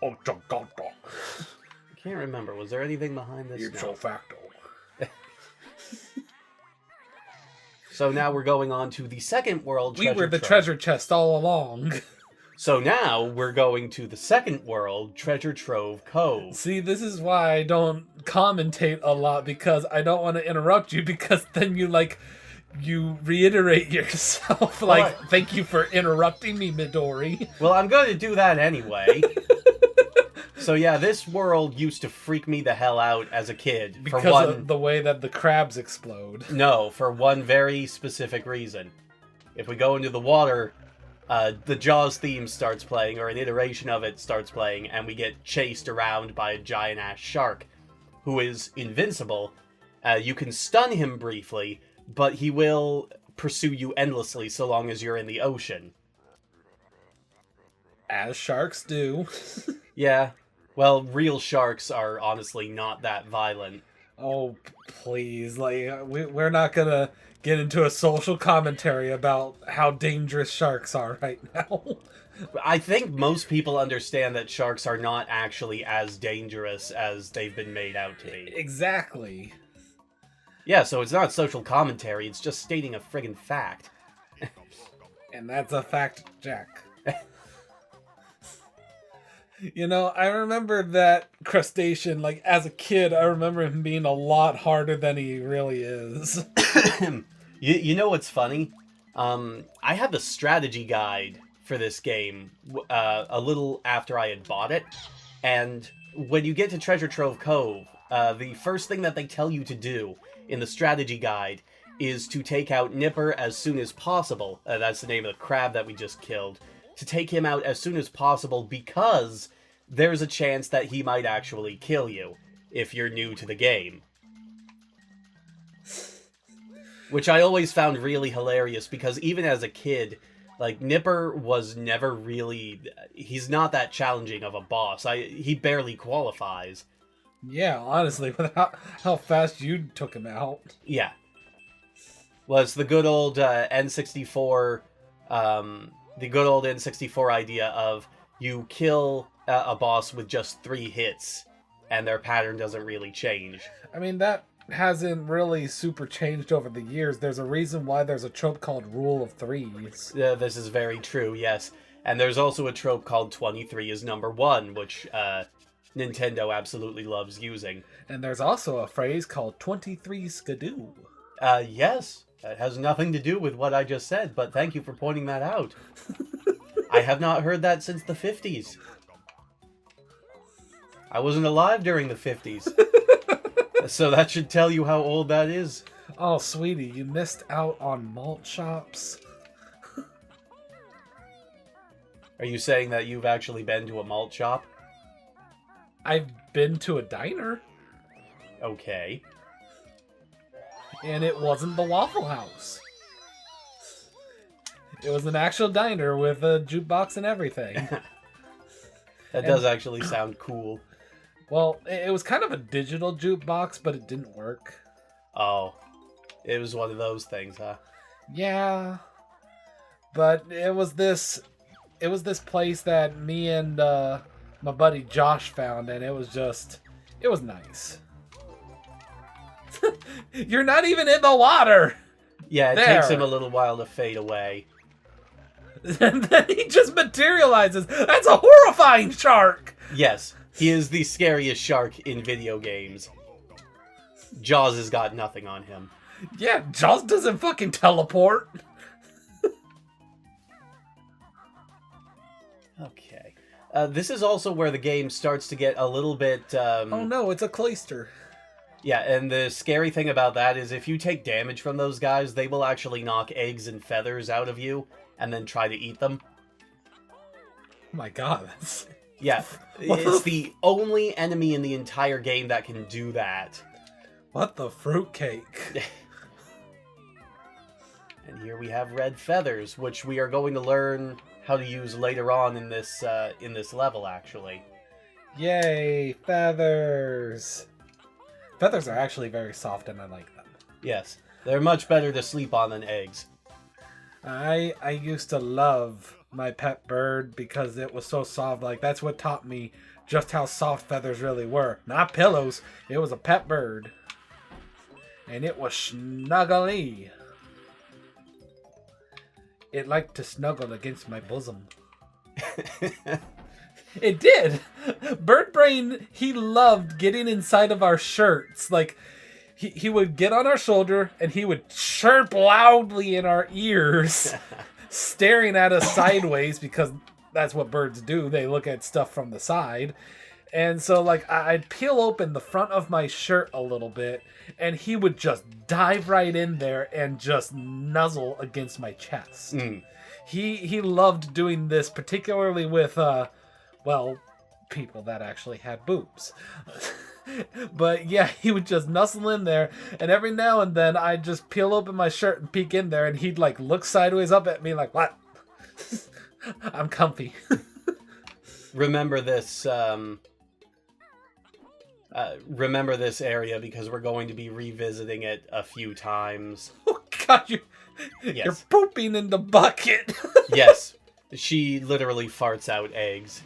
Ochagato. I can't remember. Was there anything behind this? Ipso facto. So now we're going on to the second world. We were the treasure chest all along. So now we're going to the second world, Treasure Trove Cove. See, this is why I don't commentate a lot, because I don't want to interrupt you, because then you reiterate yourself, like, thank you for interrupting me, Midori. Well, I'm going to do that anyway. So yeah, this world used to freak me the hell out as a kid. Because of the way that the crabs explode. No, for one very specific reason. If we go into the water, the Jaws theme starts playing, or an iteration of it starts playing, and we get chased around by a giant-ass shark, who is invincible. You can stun him briefly, but he will pursue you endlessly so long as you're in the ocean. As sharks do. Yeah. Well, real sharks are honestly not that violent. Oh, please. We're not gonna get into a social commentary about how dangerous sharks are right now. I think most people understand that sharks are not actually as dangerous as they've been made out to be. Exactly. Yeah, so it's not social commentary, it's just stating a friggin' fact. And that's a fact, Jack. You know, I remember that crustacean, as a kid, I remember him being a lot harder than he really is. You know what's funny? I had the strategy guide for this game a little after I had bought it, and when you get to Treasure Trove Cove, the first thing that they tell you to do in the strategy guide is to take out Nipper as soon as possible. That's the name of the crab that we just killed. To take him out as soon as possible, because there's a chance that he might actually kill you if you're new to the game. Which I always found really hilarious, because even as a kid, Nipper was never really... He's not that challenging of a boss. He barely qualifies. Yeah, honestly, with how fast you took him out. Yeah. Well, it's the good old N64... the good old N64 idea of you kill a boss with just 3 hits, and their pattern doesn't really change. I mean, that hasn't really super changed over the years. There's a reason why there's a trope called Rule of Threes. This is very true, yes. And there's also a trope called 23 is number 1, which Nintendo absolutely loves using. And there's also a phrase called 23 skidoo. Yes. That has nothing to do with what I just said, but thank you for pointing that out. I have not heard that since the 50s. I wasn't alive during the 50s. So that should tell you how old that is. Oh, sweetie, you missed out on malt shops. Are you saying that you've actually been to a malt shop? I've been to a diner. Okay. And it wasn't the Waffle House. It was an actual diner with a jukebox and everything. That does actually sound cool. Well, it was kind of a digital jukebox, but it didn't work. Oh. It was one of those things, huh? Yeah. But it was this place that me and my buddy Josh found, and it was nice. You're not even in the water! Yeah, it takes him a little while to fade away. And then he just materializes. That's a horrifying shark! Yes, he is the scariest shark in video games. Jaws has got nothing on him. Yeah, Jaws doesn't fucking teleport. Okay. This is also where the game starts to get a little bit... Oh no, it's a cloister. Yeah, and the scary thing about that is if you take damage from those guys, they will actually knock eggs and feathers out of you and then try to eat them. Oh my god, that's... Yeah, it's the only enemy in the entire game that can do that. What the fruitcake? And here we have red feathers, which we are going to learn how to use later on in this level, actually. Yay, feathers! Feathers are actually very soft and I like them. Yes, they're much better to sleep on than eggs. I used to love my pet bird because it was so soft. Like, that's what taught me just how soft feathers really were. Not pillows. It was a pet bird. And it was snuggly. It liked to snuggle against my bosom. It did. Bird Brain, he loved getting inside of our shirts. Like, he would get on our shoulder and he would chirp loudly in our ears, staring at us sideways because that's what birds do. They look at stuff from the side. And so, like, I'd peel open the front of my shirt a little bit, and he would just dive right in there and just nuzzle against my chest. Mm. He loved doing this, particularly with, people that actually had boobs. But yeah, he would just nuzzle in there, and every now and then I'd just peel open my shirt and peek in there, and he'd, like, look sideways up at me like, what? I'm comfy. Remember this area because we're going to be revisiting it a few times. Oh God, Yes. you're pooping in the bucket. Yes, she literally farts out eggs.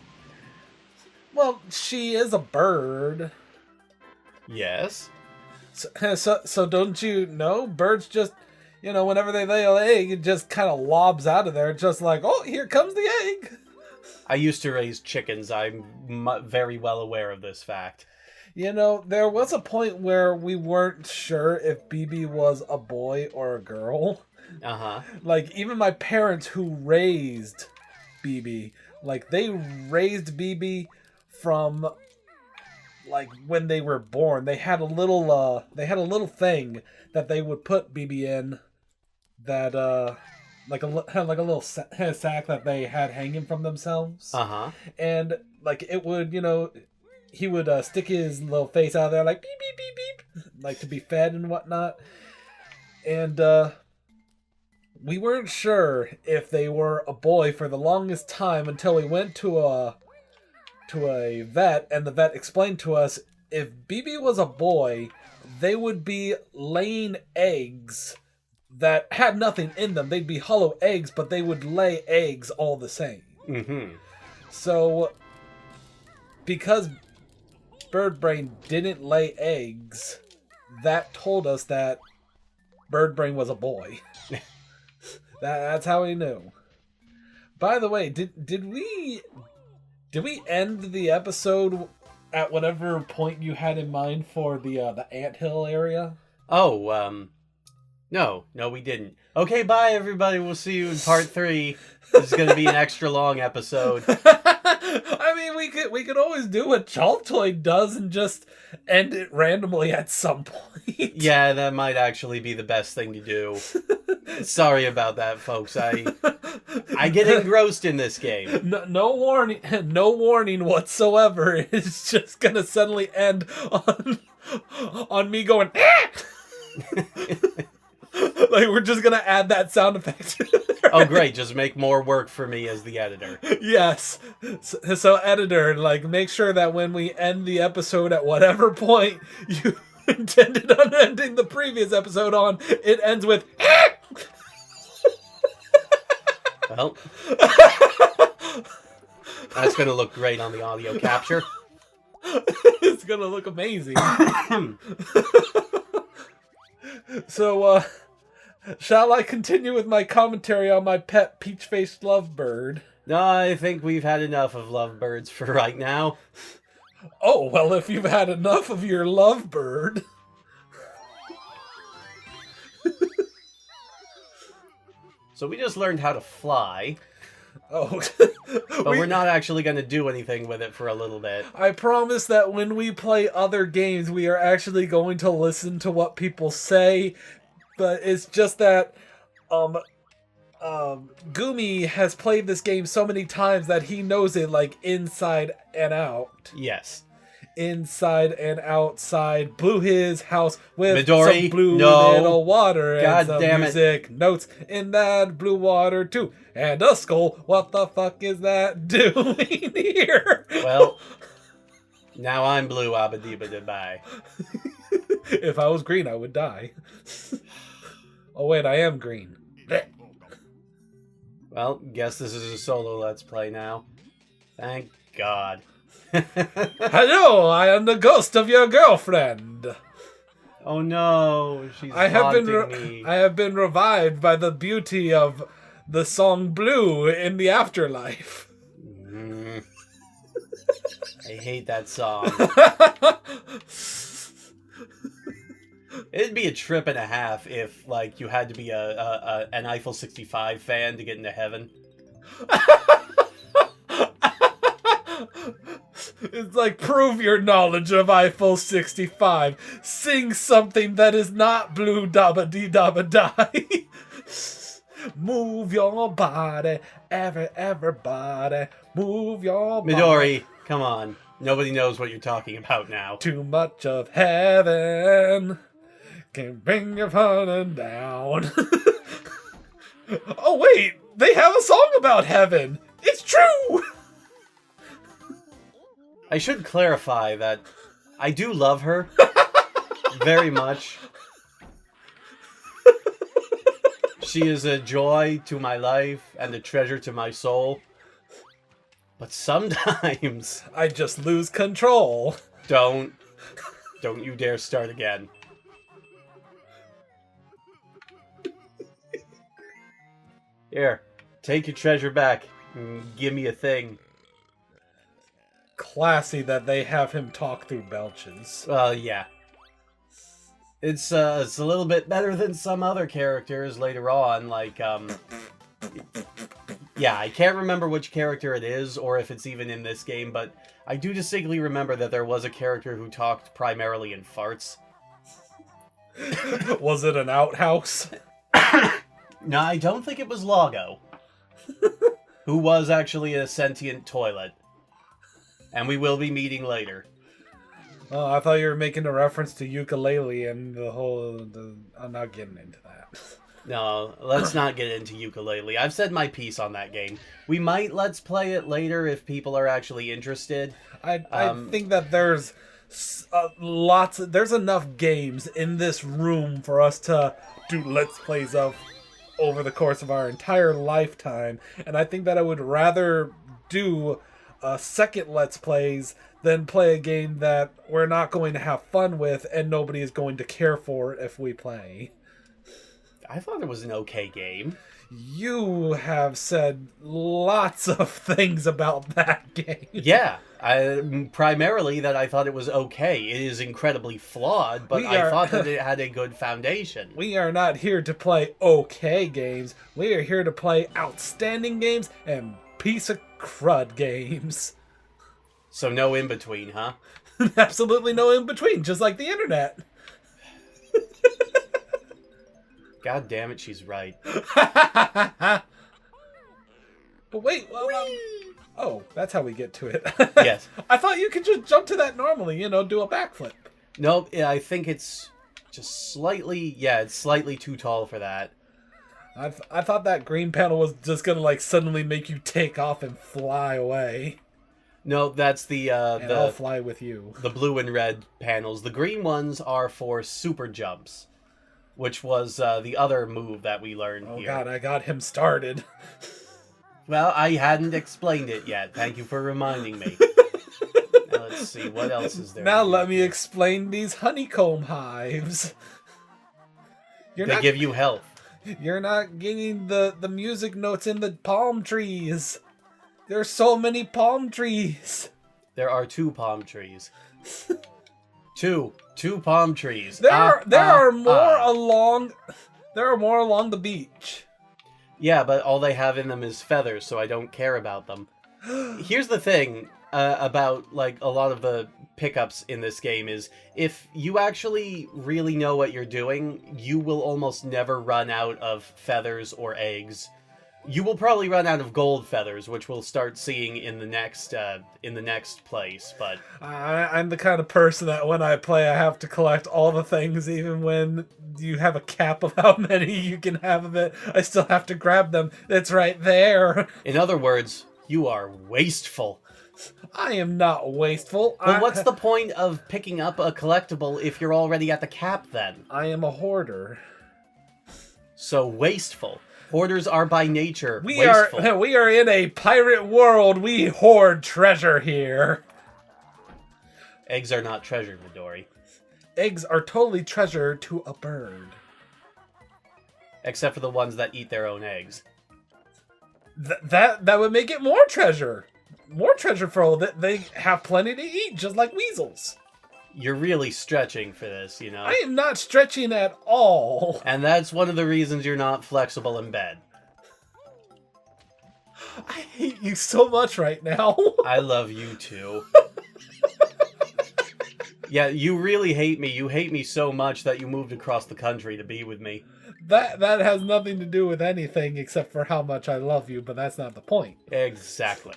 Well, she is a bird. Yes. So don't you know? Birds just, whenever they lay an egg, it just kind of lobs out of there, just like, oh, here comes the egg. I used to raise chickens. I'm very well aware of this fact. There was a point where we weren't sure if BB was a boy or a girl. Uh-huh. Like, even my parents who raised BB, like, they raised BB from, like, when they were born. They had a little thing that they would put BB in that, like a little sack that they had hanging from themselves. Uh-huh. And, like, it would, he would stick his little face out there like beep, beep, beep, beep, like to be fed and whatnot. And we weren't sure if they were a boy for the longest time until we went to a vet, and the vet explained to us if BB was a boy, they would be laying eggs that had nothing in them. They'd be hollow eggs, but they would lay eggs all the same. Mm-hmm. So, because Bird Brain didn't lay eggs, that told us that Bird Brain was a boy. That's how we knew. By the way, did we end the episode at whatever point you had in mind for the anthill area? Oh, no, we didn't. Okay, bye everybody. We'll see you in part 3. This is going to be an extra long episode. I mean, we could always do what Chaltoid does and just end it randomly at some point. Yeah, that might actually be the best thing to do. Sorry about that, folks. I get engrossed in this game. No warning whatsoever. It's just gonna suddenly end on me going. Like, we're just gonna add that sound effect. Oh, great. Just make more work for me as the editor. Yes. So, editor, like, make sure that when we end the episode at whatever point you intended on ending the previous episode on, it ends with... Well, that's going to look great on the audio capture. It's going to look amazing. So, shall I continue with my commentary on my pet peach-faced lovebird? No, I think we've had enough of lovebirds for right now. Oh, well, if you've had enough of your lovebird... So we just learned how to fly. Oh. But we're not actually going to do anything with it for a little bit. I promise that when we play other games, we are actually going to listen to what people say. But it's just that Gumi has played this game so many times that he knows it like inside and out. Yes. Inside and outside. Blew his house with Midori, some blue no. little water and God some damn it. music notes in that blue water too. And a skull. What the fuck is that doing here? Well, now I'm blue, abba-dee-ba-dee-bye. If I was green, I would die. Oh wait, I am green. Well, guess this is a solo Let's Play now. Thank God. Hello, I am the ghost of your girlfriend. Oh no, she's haunting me. I have been revived by the beauty of the song Blue in the afterlife. I hate that song. It'd be a trip and a half if, like, you had to be an Eiffel 65 fan to get into heaven. It's like, prove your knowledge of Eiffel 65. Sing something that is not blue dabba dee dabba die. Move your body, everybody. Move your body. Midori, come on. Nobody knows what you're talking about now. Too much of heaven can bring your fun down. Oh wait, they have a song about heaven. It's true. I should clarify that I do love her very much. She is a joy to my life and a treasure to my soul. But sometimes I just lose control. Don't you dare start again. Here, take your treasure back and give me a thing. Classy that they have him talk through belches. Yeah. It's a little bit better than some other characters later on, like, yeah, I can't remember which character it is, or if it's even in this game, but I do distinctly remember that there was a character who talked primarily in farts. Was it an outhouse? No, I don't think it was Logo, who was actually a sentient toilet. And we will be meeting later. Oh, I thought you were making a reference to ukulele and the whole... I'm not getting into that. No, let's not get into ukulele. I've said my piece on that game. We might let's play it later if people are actually interested. I think that there's there's enough games in this room for us to do let's plays of over the course of our entire lifetime. And I think that I would rather do second let's plays than play a game that we're not going to have fun with and nobody is going to care for it if we play. I thought it was an okay game. You have said lots of things about that game. Yeah, primarily that I thought it was okay. It is incredibly flawed, but I thought that it had a good foundation. We are not here to play okay games. We are here to play outstanding games and piece of crud games. So no in-between, huh? Absolutely no in-between, just like the internet. God damn it, she's right. But wait, oh, that's how we get to it. Yes. I thought you could just jump to that normally, do a backflip. Nope, I think it's just slightly, it's slightly too tall for that. I thought that green panel was just gonna suddenly make you take off and fly away. No, that's and I'll fly with you. The blue and red panels. The green ones are for super jumps, which was the other move that we learned here. Oh god, I got him started. Well, I hadn't explained it yet. Thank you for reminding me. Now, let's see, what else is there? Now let me explain these honeycomb hives. They give you health. You're not getting the music notes in the palm trees. There's so many palm trees. There are 2 palm trees. Two palm trees. There are more along the beach. Yeah, but all they have in them is feathers, so I don't care about them. Here's the thing about a lot of the pickups in this game is if you actually really know what you're doing, you will almost never run out of feathers or eggs. You will probably run out of gold feathers, which we'll start seeing in the next place. But I'm the kind of person that when I play, I have to collect all the things, even when you have a cap of how many you can have of it. I still have to grab them. It's right there. In other words, you are wasteful. I am not wasteful. But what's the point of picking up a collectible if you're already at the cap, then? I am a hoarder. So wasteful. Hoarders are by nature wasteful. We are in a pirate world. We hoard treasure here. Eggs are not treasure, Midori. Eggs are totally treasure to a bird. Except for the ones that eat their own eggs. That would make it more treasure. More treasure for all that. They have plenty to eat, just like weasels. You're really stretching for this, you know? I am not stretching at all. And that's one of the reasons you're not flexible in bed. I hate you so much right now. I love you too. Yeah, you really hate me. You hate me so much that you moved across the country to be with me. That has nothing to do with anything except for how much I love you, but that's not the point. Exactly.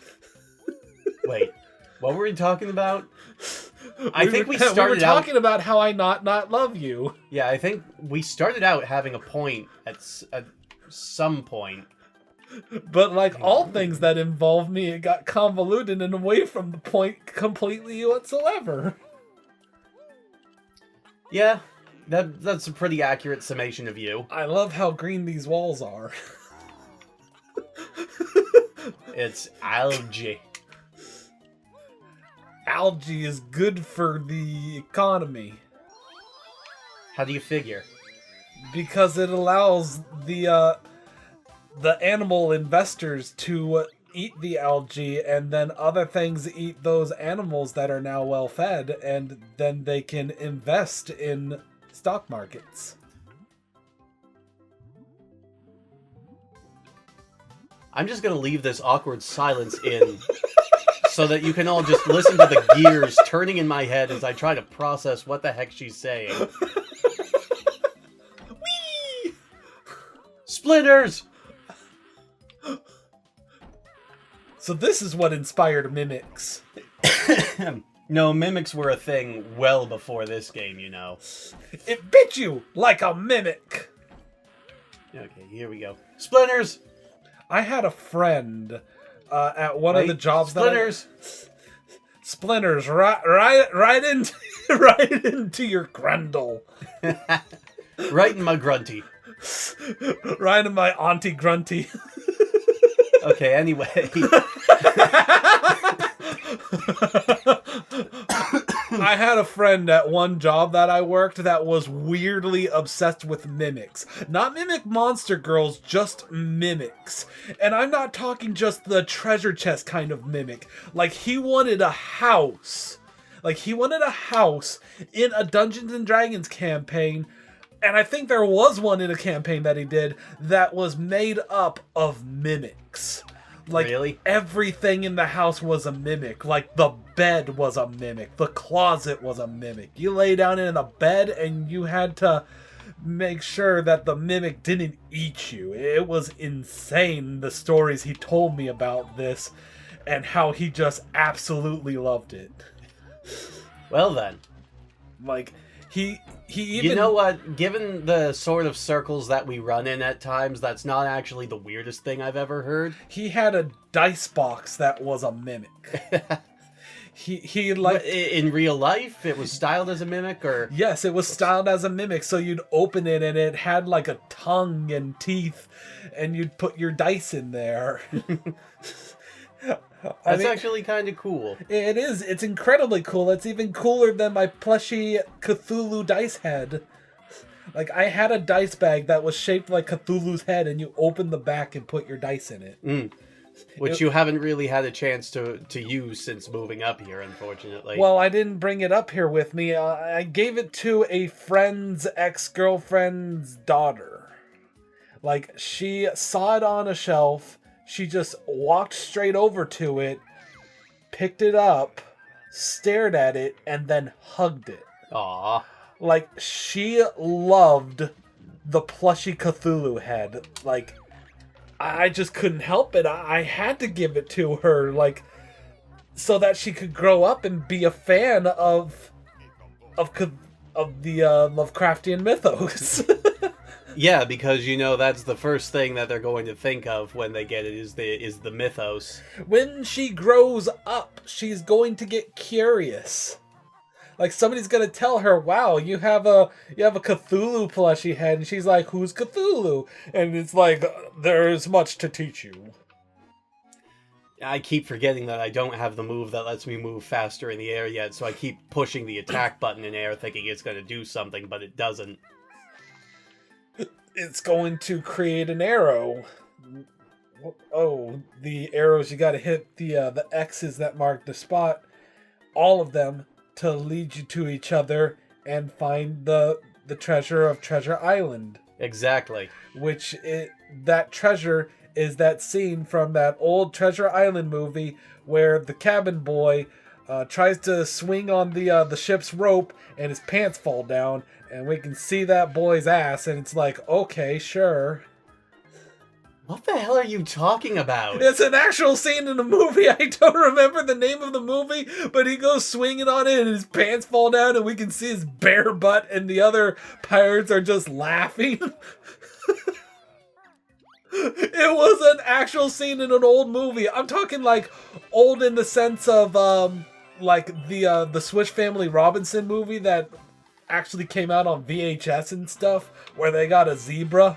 Wait, what were we talking about? I think we started talking about how I not love you. Yeah, I think we started out having a point at some point. But like all things that involve me, it got convoluted and away from the point completely whatsoever. Yeah, that's a pretty accurate summation of you. I love how green these walls are. It's algae. Algae is good for the economy. How do you figure? Because it allows the animal investors to eat the algae, and then other things eat those animals that are now well fed, and then they can invest in stock markets. I'm just gonna leave this awkward silence in so that you can all just listen to the gears turning in my head as I try to process what the heck she's saying. Whee! Splinters! So this is what inspired mimics. No, mimics were a thing well before this game, you know. It bit you like a mimic. Okay, here we go. Splinters! I had a friend at one of the jobs Splinters! Splinters, right into right into your grundle. Right in my grunty. Right in my auntie grunty. Okay, anyway. I had a friend at one job that I worked that was weirdly obsessed with mimics. Not mimic monster girls, just mimics. And I'm not talking just the treasure chest kind of mimic. Like, he wanted a house. Like, he wanted a house in a Dungeons and Dragons campaign. And I think there was one in a campaign that he did that was made up of mimics. Like, really? Everything in the house was a mimic. Like, the bed was a mimic. The closet was a mimic. You lay down in the bed and you had to make sure that the mimic didn't eat you. It was insane, the stories he told me about this and how he just absolutely loved it. Well then. Like, he even... You know what? Given the sort of circles that we run in at times, that's not actually the weirdest thing I've ever heard. He had a dice box that was a mimic. He like... In real life, it was styled as a mimic, or... Yes, it was styled as a mimic, so you'd open it and it had like a tongue and teeth, and you'd put your dice in there. That's actually kind of cool. It is. It's incredibly cool. It's even cooler than my plushy Cthulhu dice head. Like, I had a dice bag that was shaped like Cthulhu's head, and you open the back and put your dice in it. Which you haven't really had a chance to use since moving up here, unfortunately. Well, I didn't bring it up here with me. I gave it to a friend's ex-girlfriend's daughter. Like, she saw it on a shelf. She just walked straight over to it, picked it up, stared at it, and then hugged it. Aww. Like, she loved the plushy Cthulhu head. Like, I just couldn't help it. I had to give it to her, like, so that she could grow up and be a fan of the Lovecraftian mythos. Yeah, because, you know, that's the first thing that they're going to think of when they get it is the mythos. When she grows up, she's going to get curious. Like, somebody's gonna tell her, "Wow, you have a Cthulhu plushie head," and she's like, "Who's Cthulhu?" And it's like, "There's much to teach you." I keep forgetting that I don't have the move that lets me move faster in the air yet, so I keep pushing the attack button in air thinking it's going to do something, but it doesn't. It's going to create an arrow. Oh, the arrows, you gotta hit the X's that mark the spot, all of them, to lead you to each other and find the treasure of Treasure Island. Exactly. That treasure is that scene from that old Treasure Island movie where the cabin boy tries to swing on the ship's rope and his pants fall down, and we can see that boy's ass, and it's like, okay, sure. What the hell are you talking about? It's an actual scene in the movie. I don't remember the name of the movie, but he goes swinging on it and his pants fall down and we can see his bare butt and the other pirates are just laughing. It was an actual scene in an old movie. I'm talking like old in the sense of like the Swiss Family Robinson movie that actually came out on VHS and stuff, where they got a zebra.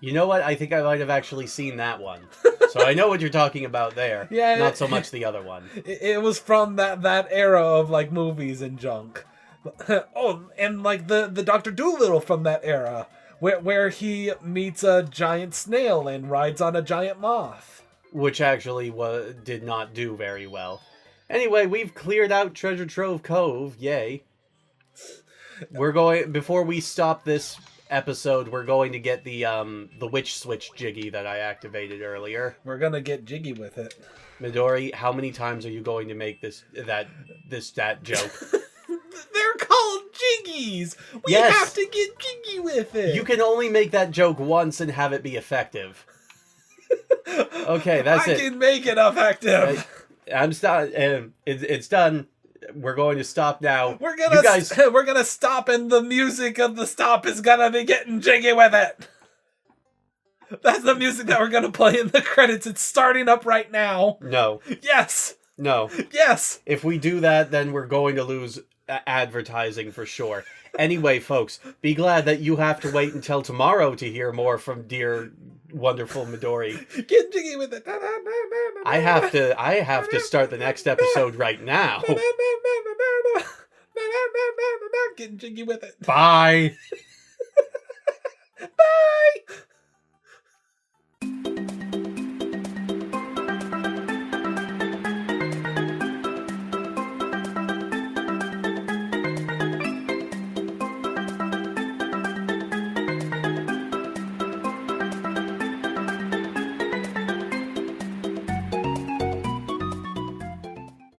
You know what? I think I might have actually seen that one. So I know what you're talking about there. Yeah, Not so much the other one. It was from that era of like movies and junk. Oh, and like the Dr. Dolittle from that era, where he meets a giant snail and rides on a giant moth. Which actually did not do very well. Anyway, we've cleared out Treasure Trove Cove. Yay. Before we stop this episode, we're going to get the witch switch Jiggy that I activated earlier. We're gonna get jiggy with it. Midori, how many times are you going to make that joke? They're called jiggies. We Yes. have to get jiggy with it. You can only make that joke once and have it be effective. Okay, that's it. I can make it effective. I'm stop. It's done. We're going to stop now. We're gonna stop, and the music of the stop is gonna be getting jiggy with it. That's the music that we're gonna play in the credits. It's starting up right now. No. Yes. No. Yes. If we do that, then we're going to lose advertising for sure. Anyway, folks, be glad that you have to wait until tomorrow to hear more from dear, wonderful Midori. Get jiggy with it. I have to start the next episode right now. Getting jiggy with it. Bye. Bye.